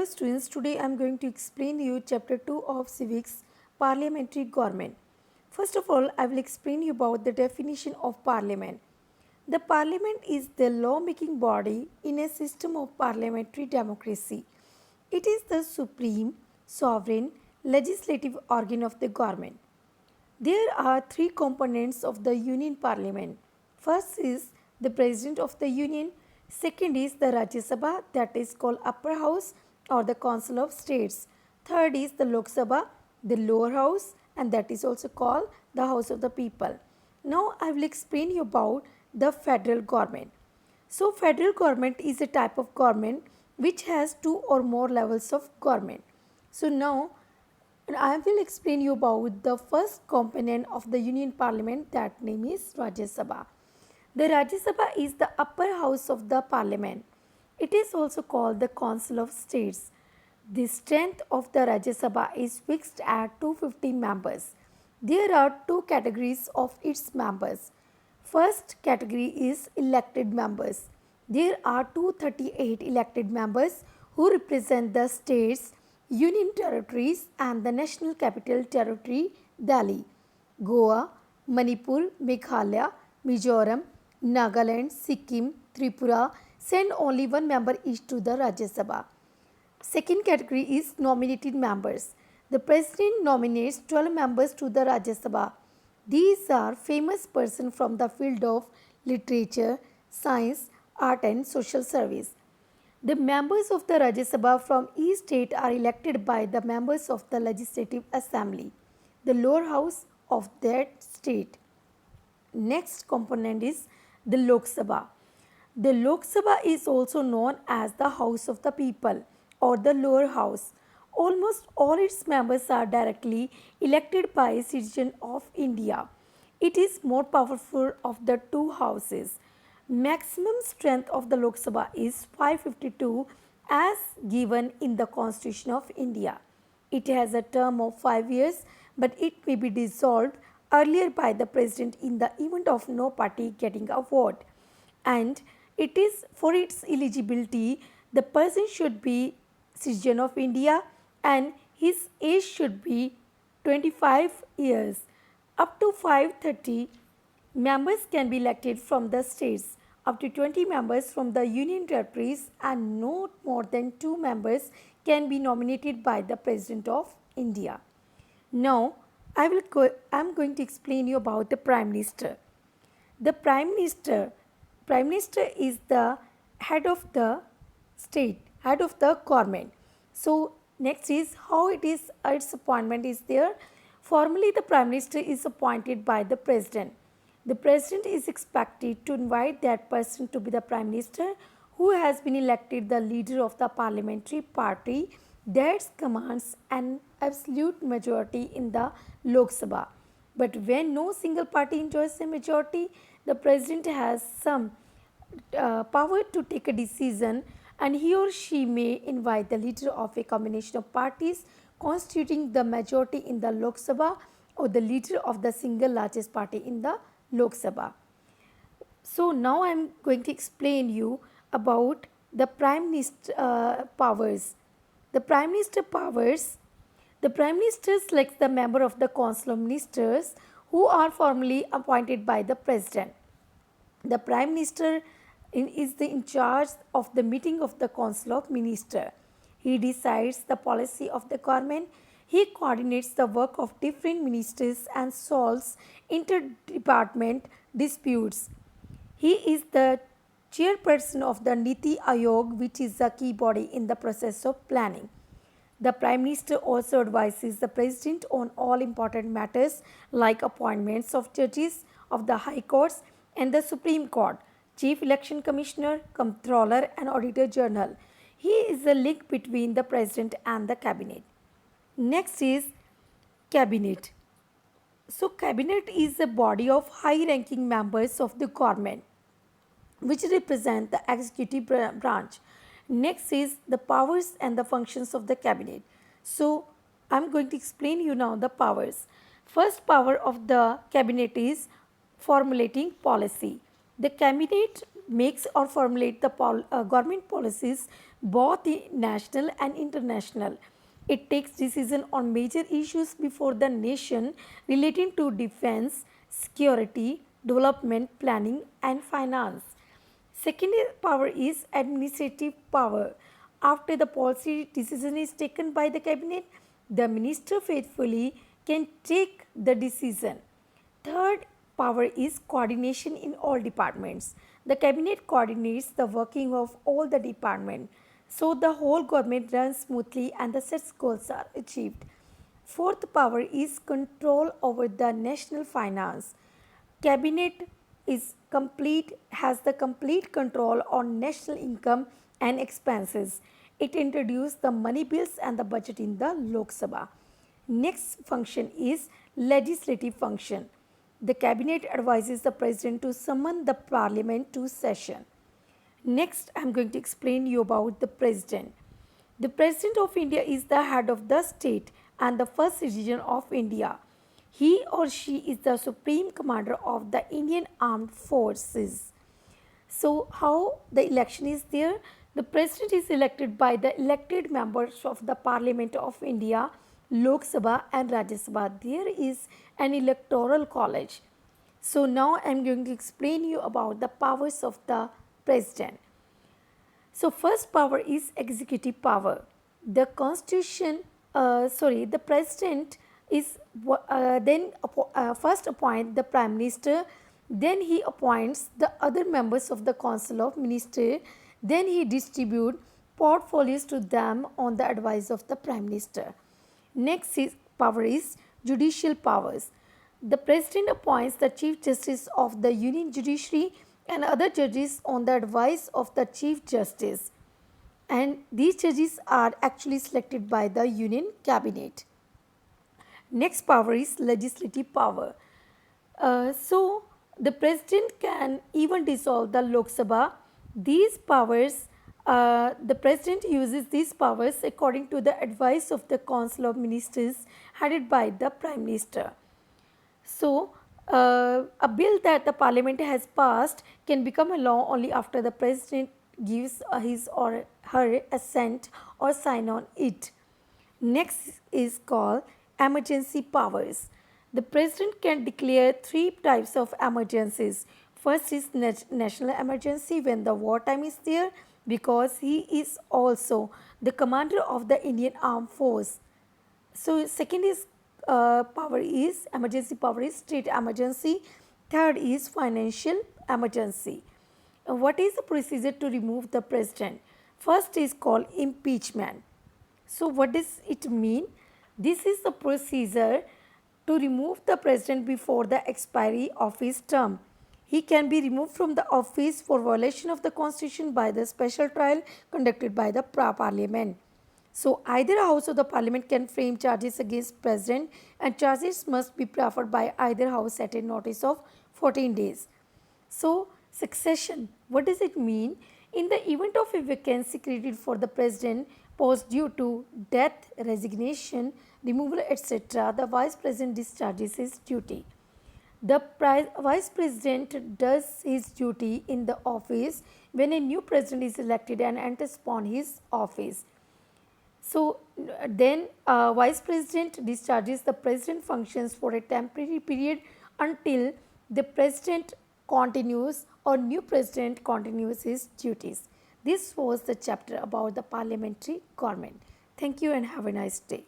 Students, today I am going to explain you chapter 2 of civics parliamentary government. First of all, I will explain you about the definition of parliament. The parliament is the law-making body in a system of parliamentary democracy. It is the supreme, sovereign, legislative organ of the government. There are three components of the Union Parliament. First is the President of the Union. Second is the Rajya Sabha, that is called Upper House or the Council of States. Third is the Lok Sabha, the Lower House, and that is also called the House of the People. Now I will explain you about the federal government. So federal government is a type of government which has two or more levels of government. So now I will explain you about the first component of the Union Parliament, that name is Rajya Sabha. The Rajya Sabha is the upper house of the Parliament. It is also called the Council of States. The strength of the Rajya Sabha is fixed at 250 members. There are two categories of its members. First category is elected members. There are 238 elected members who represent the states, union territories and the national capital territory Delhi, Goa, Manipur, Meghalaya, Mizoram, Nagaland, Sikkim, Tripura send only one member each to the Rajya Sabha. Second category is nominated members. The president nominates 12 members to the Rajya Sabha. These are famous persons from the field of literature, science, art and social service. The members of the Rajya Sabha from each state are elected by the members of the Legislative Assembly, the lower house of that state. Next component is the Lok Sabha. The Lok Sabha is also known as the House of the People or the lower house. Almost all its members are directly elected by a citizen of India. It is more powerful of the two houses. Maximum strength of the Lok Sabha is 552 as given in the Constitution of India. It has a term of 5 years, but it may be dissolved earlier by the president in the event of no party getting a vote. And it is for its eligibility, the person should be citizen of India and his age should be 25 years. Up to 530 members can be elected from the states, up to 20 members from the union territories and no more than 2 members can be nominated by the President of India. Now, I am going to explain you about the Prime Minister. The Prime Minister is the head of the state, head of the government. So next is how its appointment is there. Formally, the Prime Minister is appointed by the President. The President is expected to invite that person to be the Prime Minister who has been elected the leader of the parliamentary party that commands an absolute majority in the Lok Sabha. But when no single party enjoys a majority, the President has some power to take a decision and he or she may invite the leader of a combination of parties constituting the majority in the Lok Sabha or the leader of the single largest party in the Lok Sabha. So now I am going to explain you about the Prime Minister powers. The Prime Minister powers. The Prime Minister selects the member of the Council of Ministers who are formally appointed by the President. The Prime Minister is in charge of the meeting of the Council of Ministers. He decides the policy of the government. He coordinates the work of different ministers and solves inter-department disputes. He is the chairperson of the Niti Aayog, which is a key body in the process of planning. The Prime Minister also advises the President on all important matters like appointments of judges of the High Courts and the Supreme Court, Chief Election Commissioner, Comptroller and Auditor General. He is the link between the President and the Cabinet. Next is Cabinet. So Cabinet is a body of high-ranking members of the government which represent the executive branch. Next is the powers and the functions of the cabinet. So I am going to explain you now the powers. First power of the cabinet is formulating policy. The cabinet makes or formulate the government policies both national and international. It takes decision on major issues before the nation relating to defense, security, development, planning and finance. Second power is administrative power. After the policy decision is taken by the cabinet, the minister faithfully can take the decision. Third power is coordination in all departments. The cabinet coordinates the working of all the departments, so the whole government runs smoothly and the set goals are achieved. Fourth power is control over the national finance. Cabinet is complete has the complete control on national income and expenses. It introduced the money bills and the budget in the Lok Sabha. Next function is legislative function. The cabinet advises the president to summon the parliament to session. Next, I am going to explain you about the president. The president of India is the head of the state and the first citizen of India. He or she is the supreme commander of the Indian armed forces. So, how the election is there? The president is elected by the elected members of the Parliament of India, Lok Sabha and Rajya Sabha. There is an electoral college. So, now I am going to explain you about the powers of the president. So, first power is executive power. The constitution, the president is first appoint the prime minister, then he appoints the other members of the council of minister, then he distribute portfolios to them on the advice of the prime minister. Next power is judicial powers. The president appoints the chief justice of the union judiciary and other judges on the advice of the chief justice, and these judges are actually selected by the union cabinet. Next power is legislative power. So the president can even dissolve the Lok Sabha. These powers, the president uses these powers according to the advice of the council of ministers headed by the prime minister. So, a bill that the parliament has passed can become a law only after the president gives his or her assent or sign on it. Next is called emergency powers. The president can declare three types of emergencies. First is national emergency when the wartime is there, because he is also the commander of the Indian Armed Force. So, second is power is emergency power is state emergency. Third is financial emergency. What is the procedure to remove the president? First is called impeachment. So, what does it mean? This is the procedure to remove the president before the expiry of his term. He can be removed from the office for violation of the constitution by the special trial conducted by the parliament. So, either a house of the parliament can frame charges against president, and charges must be preferred by either house at a notice of 14 days. So, succession, what does it mean? In the event of a vacancy created for the president posed due to death, resignation, removal, etc., the vice president discharges his duty. The vice president does his duty in the office when a new president is elected and enters upon his office. So, then vice president discharges the president functions for a temporary period until the president continues or new president continues his duties. This was the chapter about the parliamentary government. Thank you and have a nice day.